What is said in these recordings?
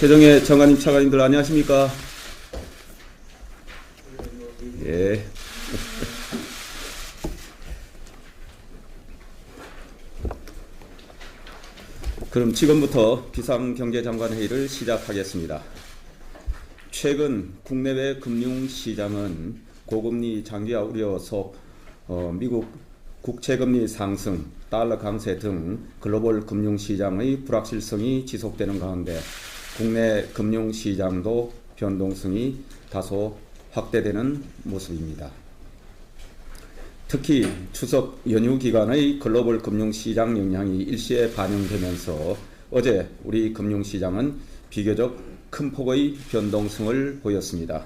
최정혜 정관님, 차관님들 안녕하십니까? 예. 그럼 지금부터 비상경제장관회의를 시작하겠습니다. 최근 국내외 금융시장은 고금리 장기화 우려 속 미국 국채금리 상승, 달러 강세 등 글로벌 금융시장의 불확실성이 지속되는 가운데 국내 금융시장도 변동성이 다소 확대되는 모습입니다. 특히 추석 연휴 기간의 글로벌 금융시장 영향이 일시에 반영되면서 어제 우리 금융시장은 비교적 큰 폭의 변동성을 보였습니다.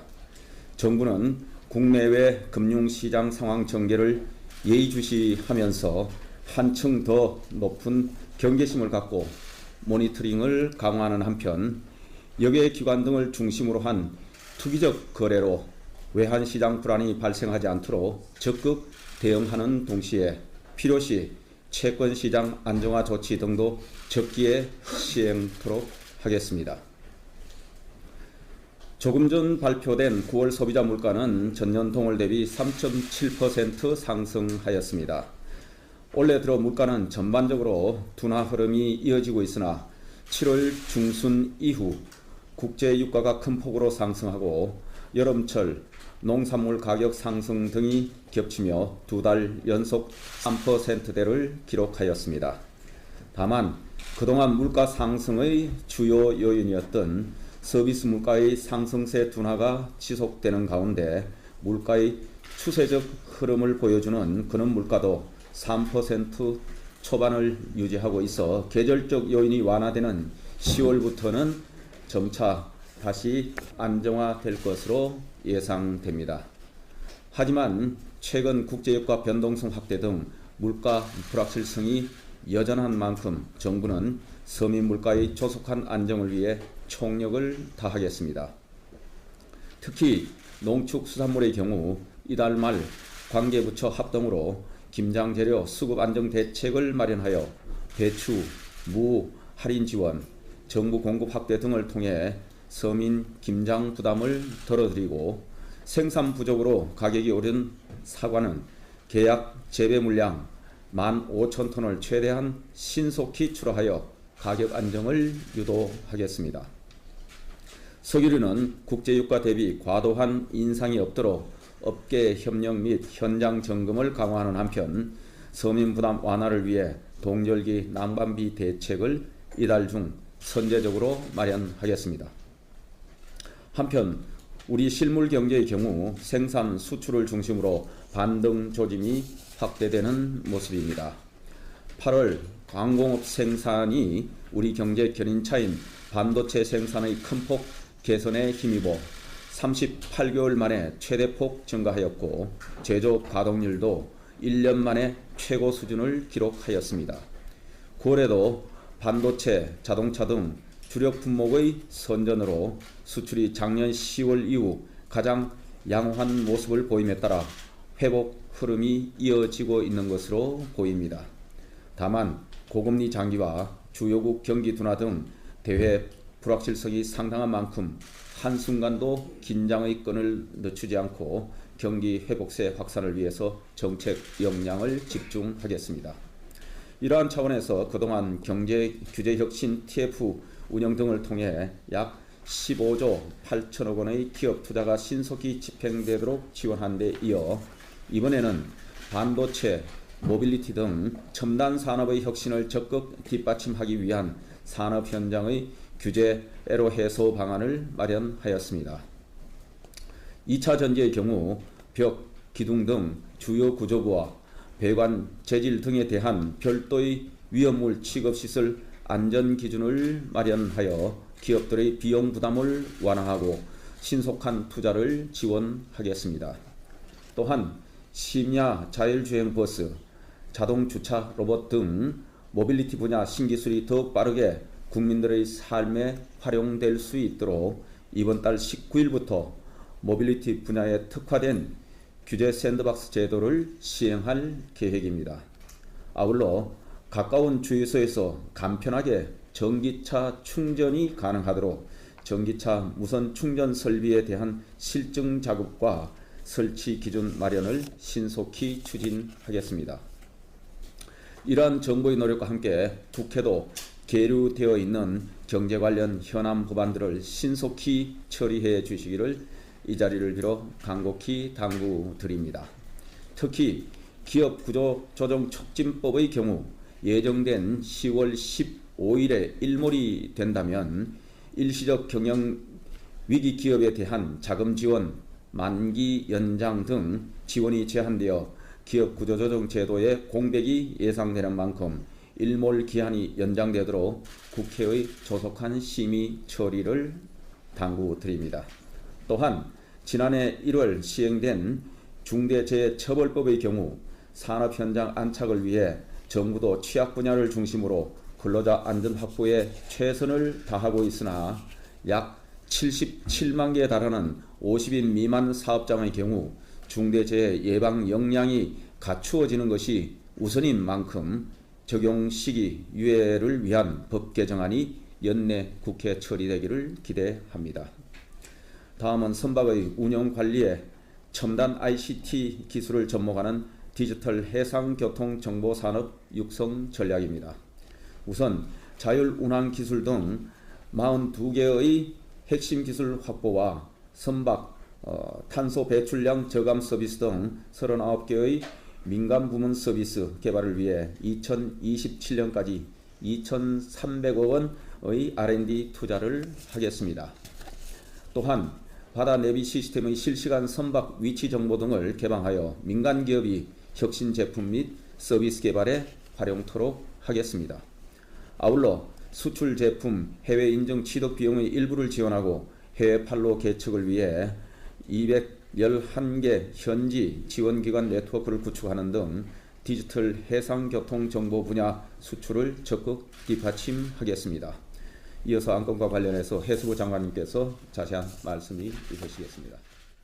정부는 국내외 금융시장 상황 전개를 예의주시하면서 한층 더 높은 경계심을 갖고 모니터링을 강화하는 한편 여객기관 등을 중심으로 한 투기적 거래로 외환시장 불안이 발생하지 않도록 적극 대응하는 동시에 필요시 채권시장 안정화 조치 등도 적기에 시행토록 하겠습니다. 조금 전 발표된 9월 소비자 물가는 전년 동월 대비 3.7% 상승하였습니다. 올해 들어 물가는 전반적으로 둔화 흐름이 이어지고 있으나 7월 중순 이후 국제 유가가 큰 폭으로 상승하고 여름철 농산물 가격 상승 등이 겹치며 두 달 연속 3%대를 기록하였습니다. 다만 그동안 물가 상승의 주요 요인이었던 서비스 물가의 상승세 둔화가 지속되는 가운데 물가의 추세적 흐름을 보여주는 근원 물가도 3% 초반을 유지하고 있어 계절적 요인이 완화되는 10월부터는 점차 다시 안정화될 것으로 예상됩니다. 하지만 최근 국제유가 변동성 확대 등 물가 불확실성이 여전한 만큼 정부는 서민 물가의 조속한 안정을 위해 총력을 다하겠습니다. 특히 농축수산물의 경우 이달 말 관계부처 합동으로 김장재료 수급 안정 대책을 마련하여 배추, 무 할인 지원, 정부 공급 확대 등을 통해 서민 김장 부담을 덜어드리고 생산 부족으로 가격이 오른 사과는 계약 재배 물량 15,000톤을 최대한 신속히 출하하여 가격 안정을 유도하겠습니다. 석유류는 국제유가 대비 과도한 인상이 없도록 업계 협력 및 현장 점검을 강화하는 한편 서민 부담 완화를 위해 동절기 난방비 대책을 이달 중 선제적으로 마련하겠습니다. 한편 우리 실물 경제의 경우 생산 수출을 중심으로 반등 조짐이 확대되는 모습입니다. 8월 광공업 생산이 우리 경제 견인차인 반도체 생산의 큰 폭 개선에 힘입어 38개월 만에 최대폭 증가하였고 제조 가동률도 1년 만에 최고 수준을 기록하였습니다. 9월에도 반도체, 자동차 등 주력 품목의 선전으로 수출이 작년 10월 이후 가장 양호한 모습을 보임에 따라 회복 흐름이 이어지고 있는 것으로 보입니다. 다만 고금리 장기화, 주요국 경기 둔화 등 대외 불확실성이 상당한 만큼 한순간도 긴장의 끈을 늦추지 않고 경기 회복세 확산을 위해서 정책 역량을 집중하겠습니다. 이러한 차원에서 그동안 경제규제혁신 TF 운영 등을 통해 약 15조 8천억 원의 기업 투자가 신속히 집행되도록 지원한 데 이어 이번에는 반도체, 모빌리티 등 첨단 산업의 혁신을 적극 뒷받침하기 위한 산업 현장의 규제 애로 해소 방안을 마련하였습니다. 2차 전지의 경우 벽, 기둥 등 주요 구조부와 배관, 재질 등에 대한 별도의 위험물 취급시설 안전기준을 마련하여 기업들의 비용 부담을 완화하고 신속한 투자를 지원하겠습니다. 또한 심야 자율주행 버스, 자동주차 로봇 등 모빌리티 분야 신기술이 더욱 빠르게 국민들의 삶에 활용될 수 있도록 이번 달 19일부터 모빌리티 분야에 특화된 규제 샌드박스 제도를 시행할 계획입니다. 아울러 가까운 주유소에서 간편하게 전기차 충전이 가능하도록 전기차 무선 충전 설비에 대한 실증 작업과 설치 기준 마련을 신속히 추진하겠습니다. 이러한 정부의 노력과 함께 국회도 계류되어 있는 경제 관련 현안 법안들을 신속히 처리해 주시기를 이 자리를 빌어 간곡히 당부드립니다. 특히 기업구조조정촉진법의 경우 예정된 10월 15일에 일몰이 된다면 일시적 경영 위기 기업에 대한 자금 지원, 만기 연장 등 지원이 제한되어 기업구조조정 제도의 공백이 예상되는 만큼 일몰 기한이 연장되도록 국회의 조속한 심의 처리를 당부드립니다. 또한 지난해 1월 시행된 중대재해처벌법의 경우 산업 현장 안착을 위해 정부도 취약 분야를 중심으로 근로자 안전 확보에 최선을 다하고 있으나 약 77만 개에 달하는 50인 미만 사업장의 경우 중대재해 예방 역량이 갖추어지는 것이 우선인 만큼 적용 시기 유예를 위한 법 개정안이 연내 국회 처리되기를 기대합니다. 다음은 선박의 운영 관리에 첨단 ICT 기술을 접목하는 디지털 해상교통정보산업 육성 전략입니다. 우선 자율운항 기술 등 42개의 핵심 기술 확보와 선박 탄소 배출량 저감 서비스 등 39개의 민간 부문 서비스 개발을 위해 2027년까지 2,300억 원의 R&D 투자를 하겠습니다. 또한 바다 내비 시스템의 실시간 선박 위치 정보 등을 개방하여 민간 기업이 혁신 제품 및 서비스 개발에 활용토록 하겠습니다. 아울러 수출 제품 해외 인증 취득 비용의 일부를 지원하고 해외 판로 개척을 위해 211개 현지 지원기관 네트워크를 구축하는 등 디지털 해상교통 정보 분야 수출을 적극 뒷받침하겠습니다. 이어서 안건과 관련해서 해수부 장관님께서 자세한 말씀이 있으시겠습니다.